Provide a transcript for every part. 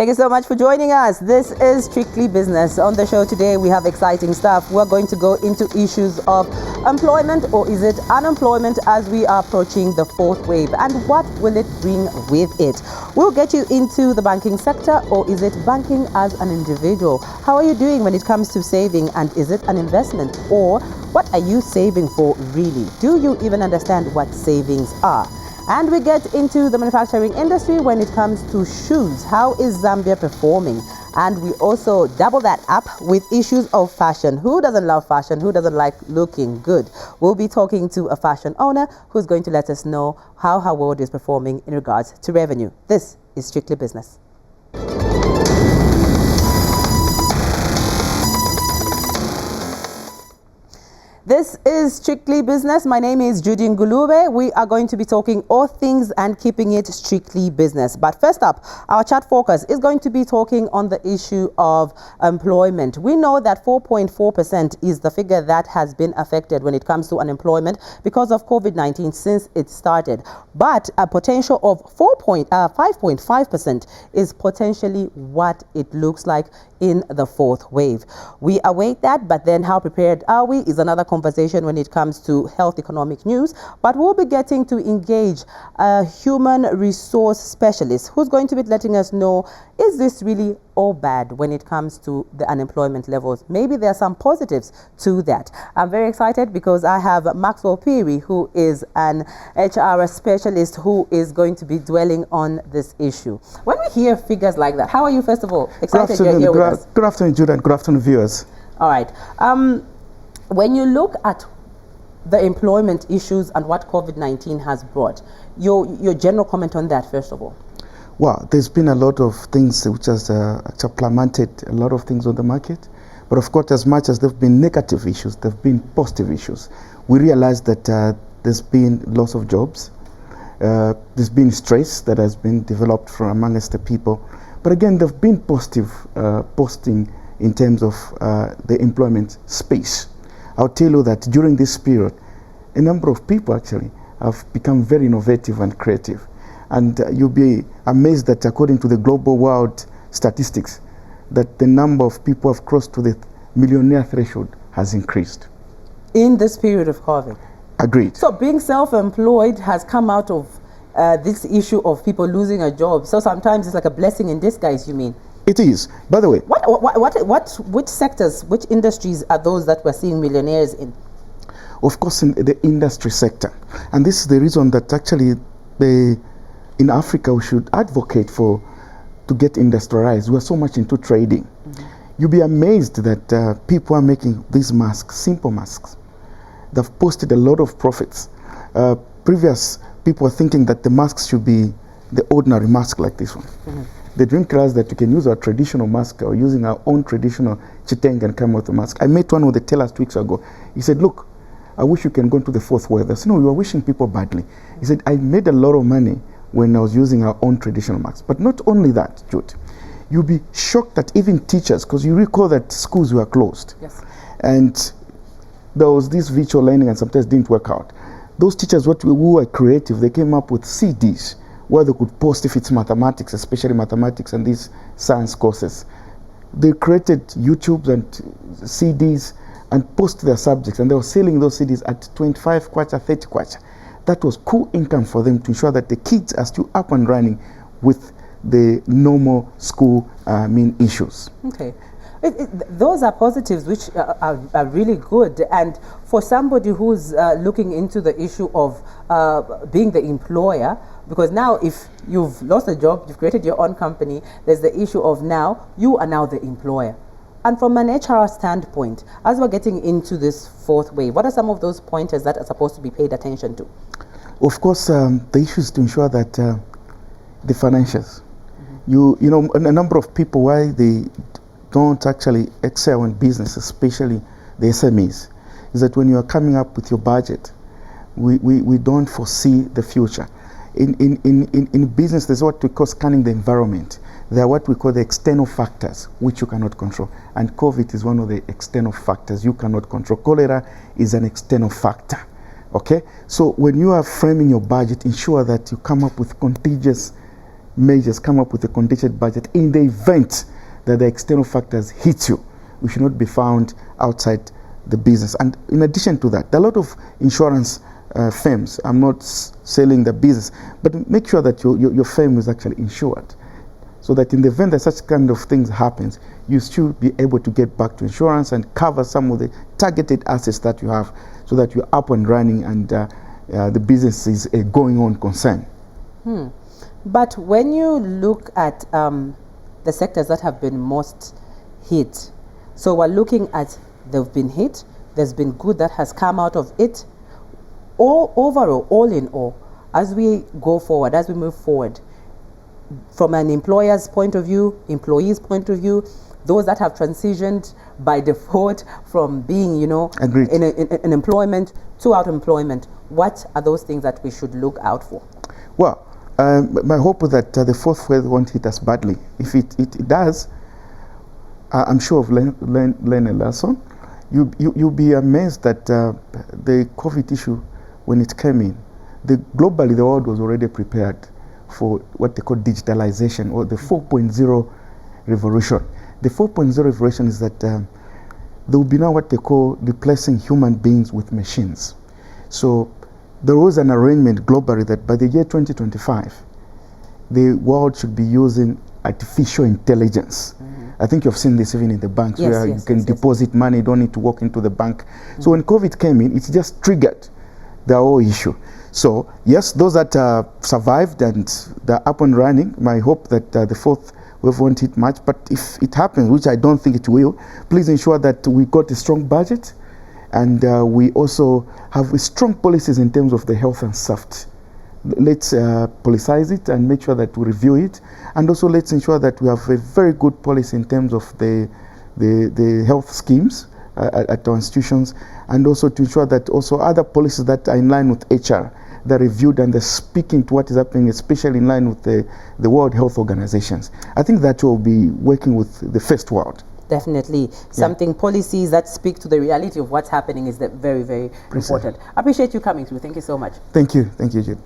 Thank you so much for joining us. This is Strictly Business. On the show today, we have exciting stuff. We're going to go into issues of employment, or is it unemployment, as we are approaching the fourth wave, and what will it bring with it? We'll get you into the banking sector, or is it banking as an individual? How are you doing when it comes to saving, and is it an investment, or what are you saving for really? Do you even understand what savings are? And we get into the manufacturing industry when it comes to shoes. How is Zambia performing? And we also double that up with issues of fashion. Who doesn't love fashion? Who doesn't like looking good? We'll be talking to a fashion owner who's going to let us know how her world is performing in regards to revenue. This is Strictly Business. This is Strictly Business. My name is Judyngulube. We are going to be talking all things and keeping it strictly business. But first up, our chat focus is going to be talking on the issue of employment. We know that 4.4% is the figure that has been affected when it comes to unemployment because of COVID-19 since it started. But a potential of 5.5% is potentially what it looks like in the fourth wave. We await that, but then how prepared are we is another conversation when it comes to health economic news. But we'll be getting to engage a human resource specialist who's going to be letting us know, is this really all bad when it comes to the unemployment levels? Maybe there are some positives to that. I'm very excited because I have Maxwell Phiri, who is an HR specialist who is going to be dwelling on this issue. When we hear figures like that, how are you, first of all? Excited you're here with us. Good afternoon, Judah, and good afternoon, viewers. All right. When you look at the employment issues and what COVID-19 has brought, your general comment on that, first of all. Well, there's been a lot of things which has supplemented a lot of things on the market. But of course, as much as there have been negative issues, there have been positive issues. We realize that there's been loss of jobs. There's been stress that has been developed from amongst the people. But again, there have been positive posting in terms of the employment space. I'll tell you that during this period, a number of people actually have become very innovative and creative. And you'll be amazed that according to the global world statistics, that the number of people who have crossed to the millionaire threshold has increased. In this period of COVID? Agreed. So being self-employed has come out of this issue of people losing a job. So sometimes it's like a blessing in disguise, you mean? It is. By the way, which sectors, which industries are those that we're seeing millionaires in? Of course, in the industry sector. And this is the reason that actually in Africa we should advocate to get industrialized. We're so much into trading. Mm-hmm. You'll be amazed that people are making these masks, simple masks. They've posted a lot of profits. Previous people were thinking that the masks should be the ordinary mask like this one. Mm-hmm. They didn't realize that we can use our traditional mask or using our own traditional Chiteng and Kamoto mask. I met one of the tellers 2 weeks ago. He said, look, I wish you can go into the fourth wave. I said, no, you are wishing people badly. He said, I made a lot of money when I was using our own traditional masks. But not only that, Jude, you'll be shocked that even teachers, because you recall that schools were closed. Yes. And there was this virtual learning and sometimes didn't work out. Those teachers who were creative, they came up with CDs where they could post if it's mathematics, especially mathematics and these science courses. They created YouTubes and CDs and posted their subjects, and they were selling those CDs at 25 kwacha, 30 kwacha. That was cool income for them to ensure that the kids are still up and running with the normal school issues. Okay. Those are positives which are really good. And for somebody who's looking into the issue of being the employer, because now if you've lost a job, you've created your own company, there's the issue of now you are now the employer. And from an HR standpoint, as we're getting into this fourth wave, what are some of those pointers that are supposed to be paid attention to? Of course, the issue is to ensure that the financials, mm-hmm. you know, a number of people, why they don't actually excel in business, especially the SMEs, is that when you are coming up with your budget, we don't foresee the future. In business, there's what we call scanning the environment. There are what we call the external factors, which you cannot control. And COVID is one of the external factors you cannot control. Cholera is an external factor. Okay? So when you are framing your budget, ensure that you come up with contagious measures, come up with a contingent budget in the event that the external factors hit you. We should not be found outside the business. And in addition to that, there are a lot of insurance firms. I'm not selling the business, but make sure that your firm is actually insured, so that in the event that such kind of things happens, you should be able to get back to insurance and cover some of the targeted assets that you have, so that you're up and running and the business is a going on concern. But when you look at the sectors that have been most hit, so we're looking at they've been hit, there's been good that has come out of it. Overall, all in all, as we go forward, as we move forward, from an employer's point of view, employee's point of view, those that have transitioned by default from being, in employment to out employment, what are those things that we should look out for? Well, my hope is that the fourth wave won't hit us badly. If it does, I'm sure of learn a lesson. You'll be amazed that the COVID issue, when it came in, globally the world was already prepared for what they call digitalization, or the 4.0 revolution. The 4.0 revolution is that there will be now what they call replacing human beings with machines. So there was an arrangement globally that by the year 2025, the world should be using artificial intelligence. I think you've seen this even in the banks, where you can deposit money, you don't need to walk into the bank. So when COVID came in, it just triggered the whole issue. So yes, those that survived and they're up and running, my hope that the fourth wave won't hit much. But if it happens, which I don't think it will, please ensure that we got a strong budget, and we also have strong policies in terms of the health and safety. Let's politicize it and make sure that we review it, and also let's ensure that we have a very good policy in terms of the health schemes at our institutions, and also to ensure that also other policies that are in line with HR, they're reviewed and they're speaking to what is happening, especially in line with the World Health Organizations. I think that will be working with the first world. Definitely. Something, policies that speak to the reality of what's happening is very, very important. I appreciate you coming through. Thank you so much. Thank you, Jude.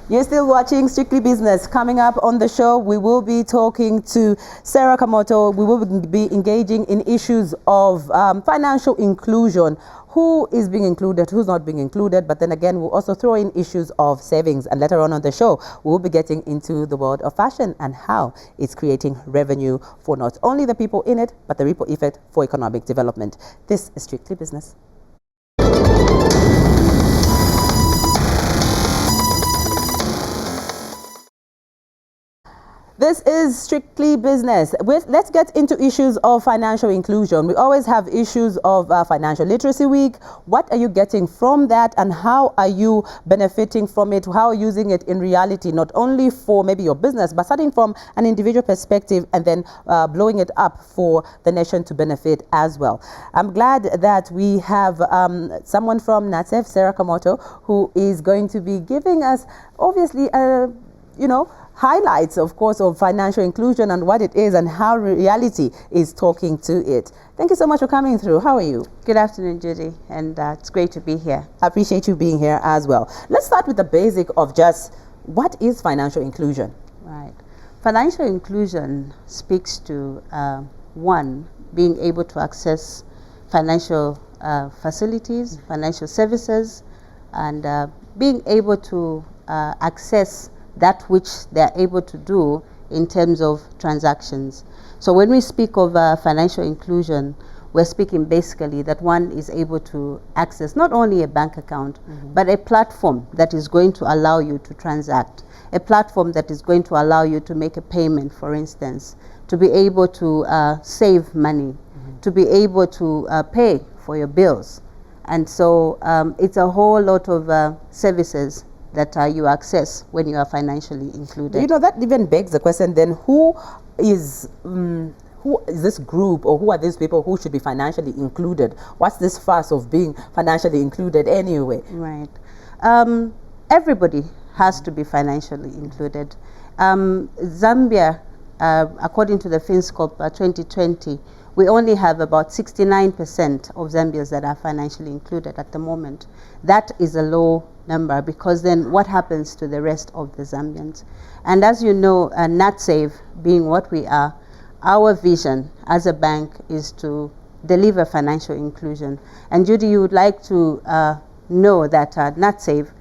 You're still watching Strictly Business. Coming up on the show, we will be talking to Sara Kamoto. We will be engaging in issues of financial inclusion. Who is being included, who's not being included, but then again, we'll also throw in issues of savings. And later on the show, we'll be getting into the world of fashion and how it's creating revenue for not only the people in it, but the ripple effect for economic development. This is Strictly Business. This is Strictly Business. Let's get into issues of financial inclusion. We always have issues of Financial Literacy Week. What are you getting from that, and how are you benefiting from it? How are you using it in reality, not only for maybe your business, but starting from an individual perspective and then blowing it up for the nation to benefit as well. I'm glad that we have someone from Natsave, Sara Kamoto, who is going to be giving us, obviously, highlights, of course, of financial inclusion and what it is and how reality is talking to it. Thank you so much for coming through. How are you? Good afternoon, Judy, and it's great to be here. I appreciate you being here as well. Let's start with the basic of just what is financial inclusion? Right. Financial inclusion speaks to, one, being able to access financial facilities, financial services, and being able to access that which they're able to do in terms of transactions. So when we speak of financial inclusion, we're speaking basically that one is able to access not only a bank account, but a platform that is going to allow you to transact, a platform that is going to allow you to make a payment, for instance, to be able to save money, to be able to pay for your bills. And so it's a whole lot of services that you access when you are financially included. That even begs the question then, who is this group, or who are these people who should be financially included? What's this fuss of being financially included anyway? Right. Everybody has to be financially included. Zambia, according to the FinScope 2020, we only have about 69% of Zambians that are financially included at the moment. That is a low number, because then what happens to the rest of the Zambians? And as you know, Natsave being what we are, our vision as a bank is to deliver financial inclusion. And Judy, you would like to know that Natsave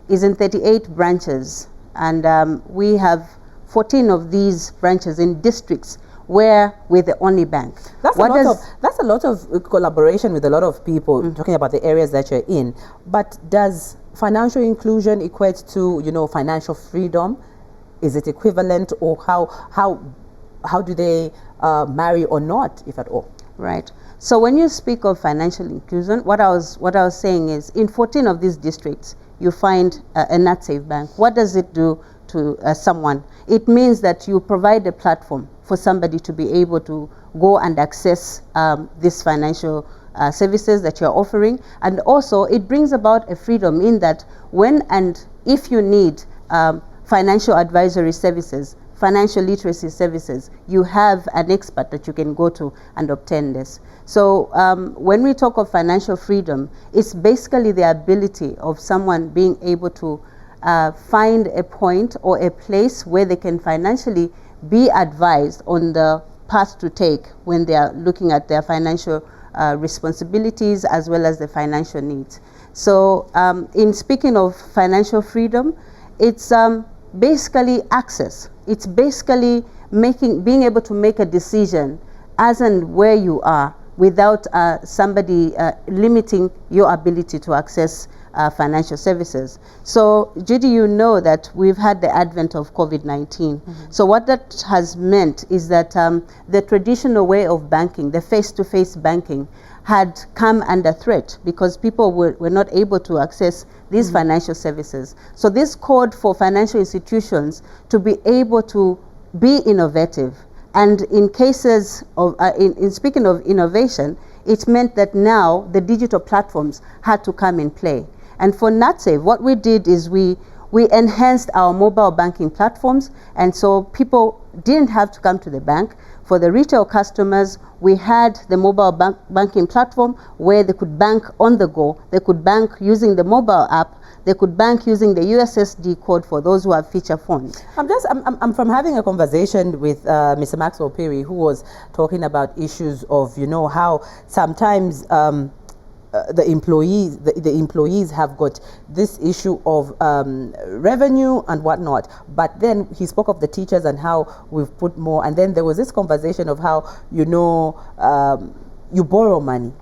is in 38 branches, and we have 14 of these branches in districts where we're the only bank. That's a lot of collaboration with a lot of people, talking about the areas that you're in. But does financial inclusion equate to, you know, financial freedom? Is it equivalent, or how do they marry or not, if at all? Right. So when you speak of financial inclusion, what I was saying is, in 14 of these districts, you find a Natsave bank. What does it do to someone? It means that you provide a platform for somebody to be able to go and access these financial services that you're offering. And also it brings about a freedom in that when and if you need financial advisory services, financial literacy services, you have an expert that you can go to and obtain this. So when we talk of financial freedom, it's basically the ability of someone being able to find a point or a place where they can financially be advised on the path to take when they are looking at their financial responsibilities as well as the financial needs. So in speaking of financial freedom, it's basically access. It's basically being able to make a decision as and where you are without somebody limiting your ability to access financial services. So Judy, you know that we've had the advent of COVID-19. So what that has meant is that the traditional way of banking, the face-to-face banking, had come under threat because people were not able to access these financial services. So this called for financial institutions to be able to be innovative. And in cases of, in speaking of innovation, it meant that now the digital platforms had to come in play. And for Natsave, what we did is we enhanced our mobile banking platforms, and so people didn't have to come to the bank. For the retail customers, we had the mobile banking platform where they could bank on the go. They could bank using the mobile app. They could bank using the USSD code for those who have feature phones. I'm from having a conversation with Mr. Maxwell Phiri, who was talking about issues of, you know, how sometimes the employees have got this issue of revenue and whatnot, but then he spoke of the teachers and how we've put more, and then there was this conversation of how, you know, you borrow money,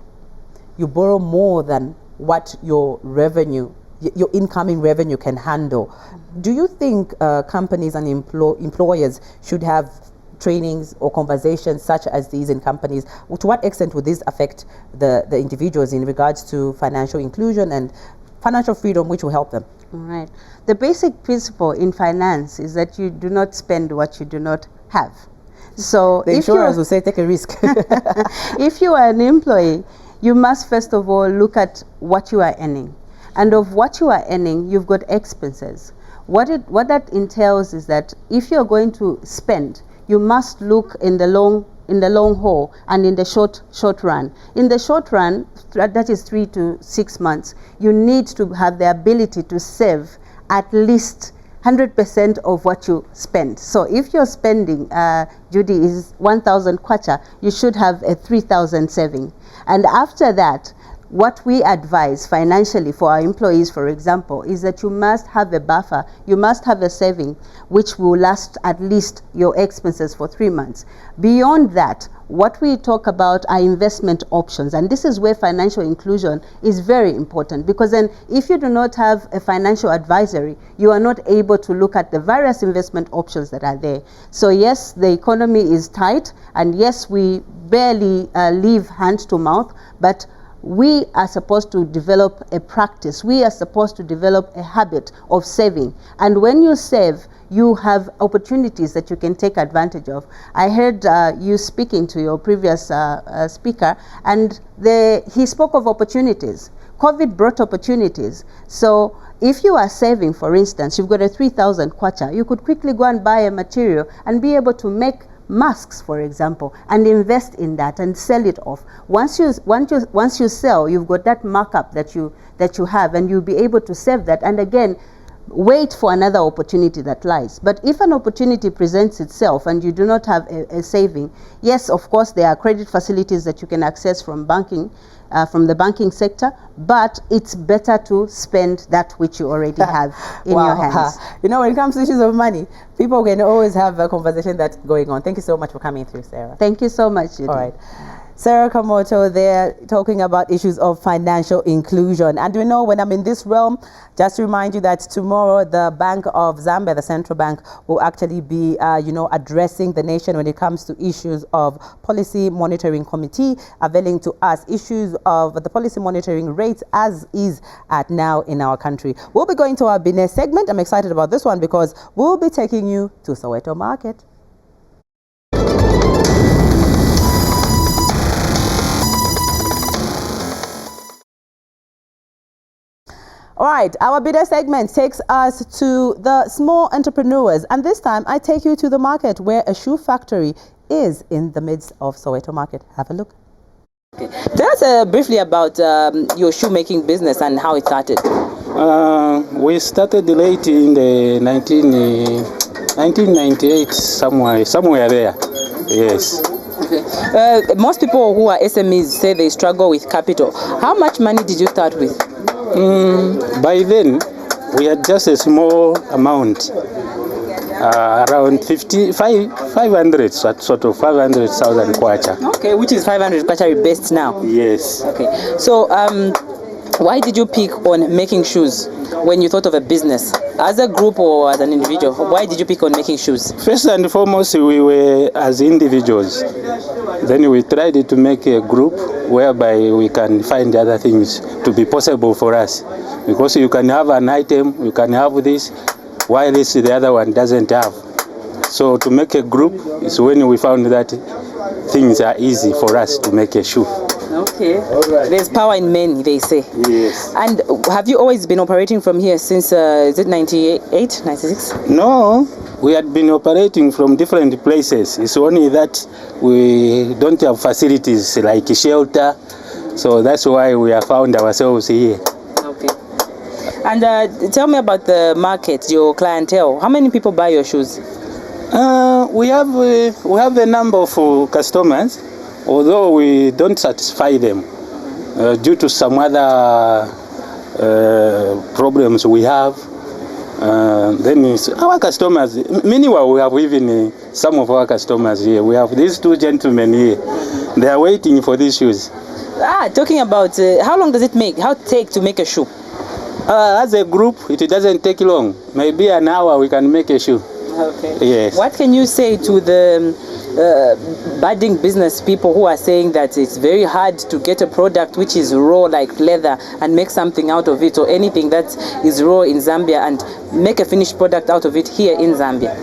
you borrow more than what your revenue, your incoming revenue can handle. Do you think companies and employers should have trainings or conversations such as these in companies? To what extent would this affect the individuals in regards to financial inclusion and financial freedom, which will help them? Right. The basic principle in finance is that you do not spend what you do not have. So the insurers will say take a risk. If you are an employee, you must first of all look at what you are earning. And of what you are earning, you've got expenses. What that entails is that if you're going to spend, you must look in the long haul and in the short run. In the short run, that is 3 to 6 months, you need to have the ability to save at least 100% of what you spend. So if you're spending, Judy, is 1,000 kwacha, you should have a 3,000 saving. And after that, what we advise financially for our employees, for example, is that you must have a buffer, you must have a saving which will last at least your expenses for 3 months. Beyond that, what we talk about are investment options, and this is where financial inclusion is very important, because then if you do not have a financial advisory, you are not able to look at the various investment options that are there. So yes, the economy is tight, and yes, we barely live hand to mouth, but we are supposed to develop a practice. We are supposed to develop a habit of saving. And when you save, you have opportunities that you can take advantage of. I heard you speaking to your previous speaker, and he spoke of opportunities. COVID brought opportunities. So if you are saving, for instance, you've got a 3,000 kwacha, you could quickly go and buy a material and be able to make masks, for example, and invest in that and sell it off. Once you sell, you've got that markup that you have, and you'll be able to save that. And again, wait for another opportunity that lies. But if an opportunity presents itself and you do not have a saving, yes, of course, there are credit facilities that you can access from banking, from the banking sector, but it's better to spend that which you already have in your hands. You know, when it comes to issues of money, people can always have a conversation that's going on. Thank you so much for coming through, Sarah. Thank you so much, Judy. All right. Sara Kamoto there, talking about issues of financial inclusion. And we know, when I'm in this realm, just to remind you that tomorrow the Bank of Zambia, the central bank, will actually be, addressing the nation when it comes to issues of policy monitoring committee, availing to us issues of the policy monitoring rates as is at now in our country. We'll be going to our business segment. I'm excited about this one because we'll be taking you to Soweto Market. All right, our bidder segment takes us to the small entrepreneurs, and this time I take you to the market where a shoe factory is in the midst of Soweto Market. Have a look. Okay. Tell us briefly about your shoemaking business and how it started. We started late in the 1998, somewhere there. Yes. Okay. Most people who are SMEs say they struggle with capital. How much money did you start with? By then, we had just a small amount, around 500, sort of 500,000 kwacha. Okay, which is 500 kwacha best now? Yes. Okay, so why did you pick on making shoes when you thought of a business? As a group or as an individual, why did you pick on making shoes? First and foremost, we were as individuals. Then we tried to make a group whereby we can find other things to be possible for us. Because you can have an item, you can have this, while the other one doesn't have. So to make a group is when we found that things are easy for us to make a shoe. Okay. Right. There's power in men, they say. Yes. And have you always been operating from here since, is it 98, 96? No, we had been operating from different places. It's only that we don't have facilities like shelter. So that's why we have found ourselves here. Okay. And tell me about the market, your clientele. How many people buy your shoes? We have a number of customers, although we don't satisfy them due to some other problems we have. Then our customers, meanwhile, we have even some of our customers here. We have these two gentlemen here. They are waiting for these shoes. Talking about how long does it take to make a shoe? As a group, it doesn't take long. Maybe an hour we can make a shoe. Okay. Yes. What can you say to the budding business people who are saying that it's very hard to get a product which is raw like leather and make something out of it, or anything that is raw in Zambia and make a finished product out of it here in Zambia?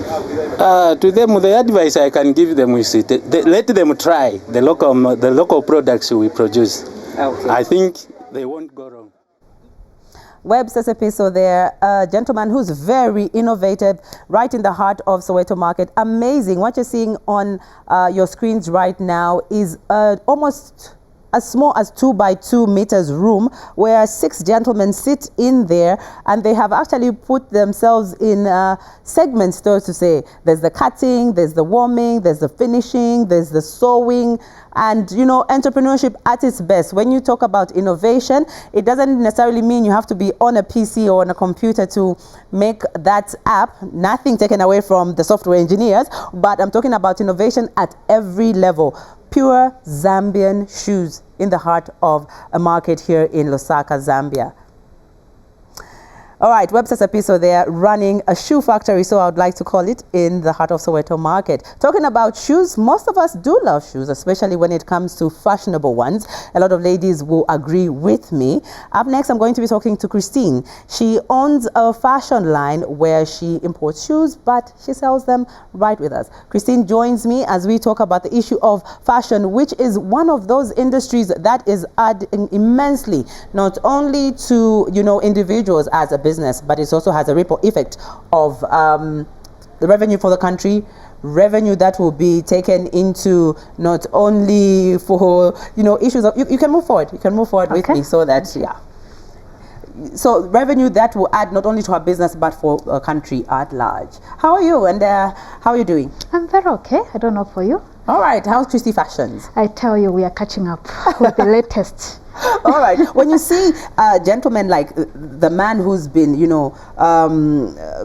To them, the advice I can give them is let them try the local products we produce. Okay. I think they won't go wrong. Webster's episode there, a gentleman who's very innovative, right in the heart of Soweto Market. Amazing. What you're seeing on your screens right now is almost as small as 2 by 2 meters room where 6 gentlemen sit in there, and they have actually put themselves in segments, so to say. There's the cutting, there's the warming, there's the finishing, there's the sewing, and you know, entrepreneurship at its best. When you talk about innovation, it doesn't necessarily mean you have to be on a PC or on a computer to make that app. Nothing taken away from the software engineers, but I'm talking about innovation at every level. Pure Zambian shoes in the heart of a market here in Lusaka, Zambia. All right, Webster's episode there, running a shoe factory, so I would like to call it, in the heart of Soweto Market. Talking about shoes, most of us do love shoes, especially when it comes to fashionable ones. A lot of ladies will agree with me. Up next, I'm going to be talking to Christine. She owns a fashion line where she imports shoes, but she sells them right with us. Christine joins me as we talk about the issue of fashion, which is one of those industries that is adding immensely, not only to, you know, individuals as a business, but it also has a ripple effect of the revenue for the country, revenue that will be taken into not only for, issues of, you can move forward. You can move forward with me so that, So revenue that will add not only to our business, but for a country at large. How are you, and how are you doing? I'm very okay. I don't know for you. All right. How's Christy Fashions? I tell you, we are catching up with the latest. All right. When you see gentlemen like the man who's been,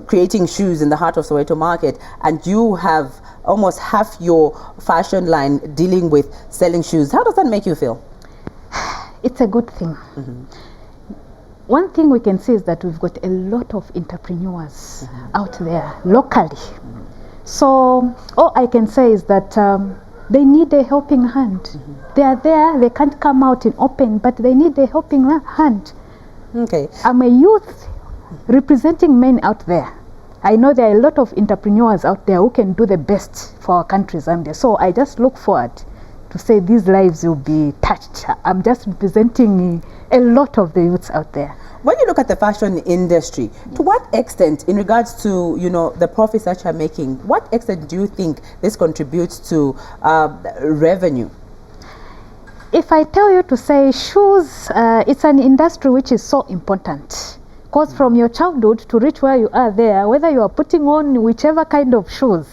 creating shoes in the heart of Soweto market, and you have almost half your fashion line dealing with selling shoes, how does that make you feel? It's a good thing. One thing we can see is that we've got a lot of entrepreneurs out there locally. So all I can say is that they need a helping hand. They are there, they can't come out in open, but they need a helping hand. Okay. I'm a youth representing men out there. I know there are a lot of entrepreneurs out there who can do the best for our country, Zambia. So I just look forward to say these lives will be touched. I'm just representing a lot of the youths out there. When you look at the fashion industry, to what extent, in regards to the profits that you're making, what extent do you think this contributes to revenue? If I tell you to say shoes, it's an industry which is so important. Because from your childhood to reach where you are there, whether you are putting on whichever kind of shoes,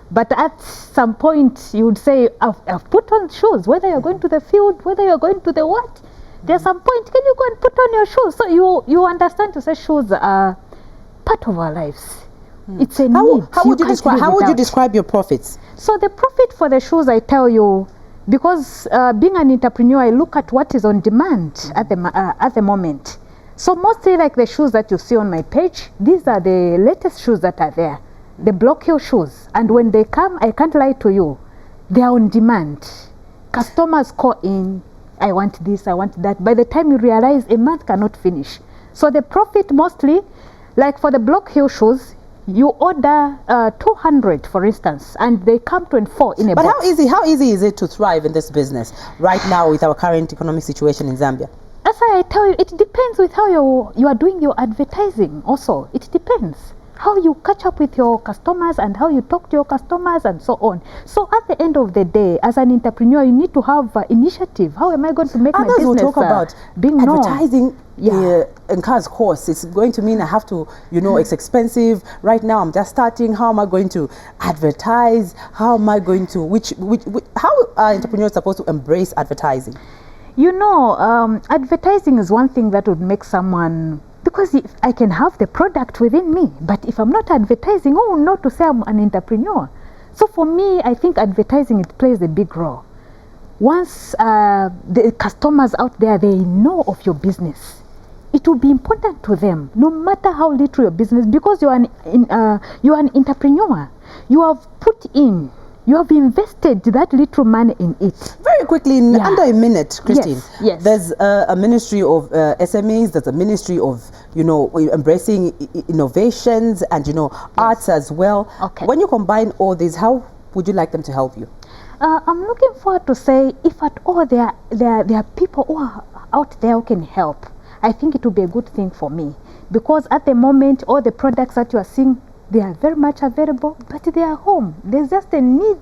but at some point you would say, I've put on shoes, whether you're going to the field, whether you're going to the what. There's some point, can you go and put on your shoes? So you understand to say shoes are part of our lives. It's a need. How would you describe your profits? So the profit for the shoes, I tell you, because being an entrepreneur, I look at what is on demand at the moment. So mostly like the shoes that you see on my page, these are the latest shoes that are there. The block heel shoes, and when they come, I can't lie to you, they are on demand. Customers call in, I want this, I want that. By the time you realize, a month cannot finish. So the profit mostly, like for the block heel shoes, you order 200 for instance, and they come 24 in a box. But how easy is it to thrive in this business right now with our current economic situation in Zambia? That's why I tell you, it depends with how you are doing your advertising also. It depends how you catch up with your customers and how you talk to your customers and so on. So at the end of the day, as an entrepreneur, you need to have initiative. How am I going to make my business will talk about being advertising in cars course. It's going to mean I have to, it's expensive. Right now I'm just starting. How am I going to advertise? How am I going to, how are entrepreneurs supposed to embrace advertising? Advertising is one thing that would make someone, because if I can have the product within me, but if I'm not advertising, who will know to say I'm an entrepreneur? So for me, I think advertising, it plays a big role. Once the customers out there, they know of your business, it will be important to them, no matter how little your business, because you're an entrepreneur. You have put in, you have invested that little money in it. Very quickly, in under a minute, Christine. Yes. There's a ministry of SMEs. There's a ministry of, embracing innovations and, arts as well. Okay. When you combine all these, how would you like them to help you? I'm looking forward to say, if at all there are people who are out there who can help, I think it will be a good thing for me. Because at the moment, all the products that you are seeing, they are very much available, but they are home. There's just a need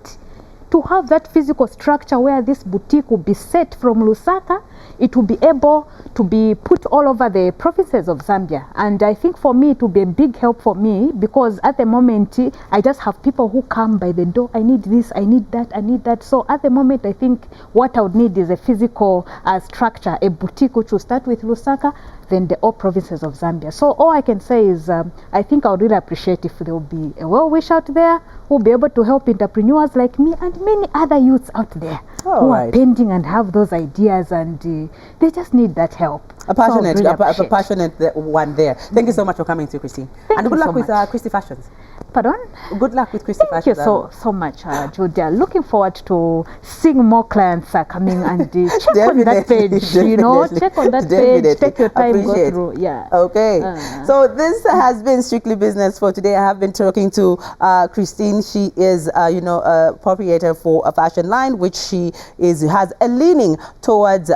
to have that physical structure where this boutique will be set from Lusaka. It will be able to be put all over the provinces of Zambia. And I think for me, it will be a big help for me, because at the moment, I just have people who come by the door. I need this, I need that, I need that. So at the moment, I think what I would need is a physical structure, a boutique which will start with Lusaka, then the all provinces of Zambia. So all I can say is I think I would really appreciate if there will be a well-wish out there who will be able to help entrepreneurs like me and many other youths out there who are pending and have those ideas, and they just need that help. A passionate one there. Thank you so much for coming to Christine. And good luck with Christy Fashions. Pardon? Good luck with Christy Fashions. Thank you so much, Judy. Looking forward to seeing more clients coming and check on that page. Check on that page. Take your time, go through. Yeah. Okay. So this has been Strictly Business for today. I have been talking to Christine. She is, a proprietor for a fashion line, which she has a leaning towards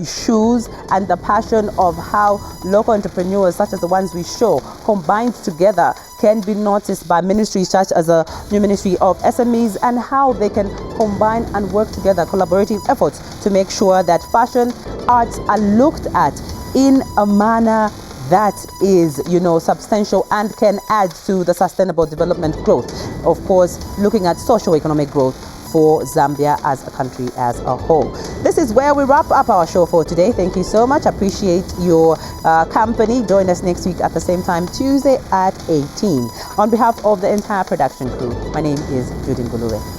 shoes, and the passion of how local entrepreneurs, such as the ones we show, combined together, can be noticed by by ministries such as the new Ministry of SMEs, and how they can combine and work together, collaborative efforts to make sure that fashion arts are looked at in a manner that is, substantial and can add to the sustainable development growth. Of course, looking at socio-economic growth for Zambia as a country as a whole. This is where we wrap up our show for today. Thank you so much. Appreciate your company. Join us next week at the same time, Tuesday at 18. On behalf of the entire production crew, my name is Judy Ngulube.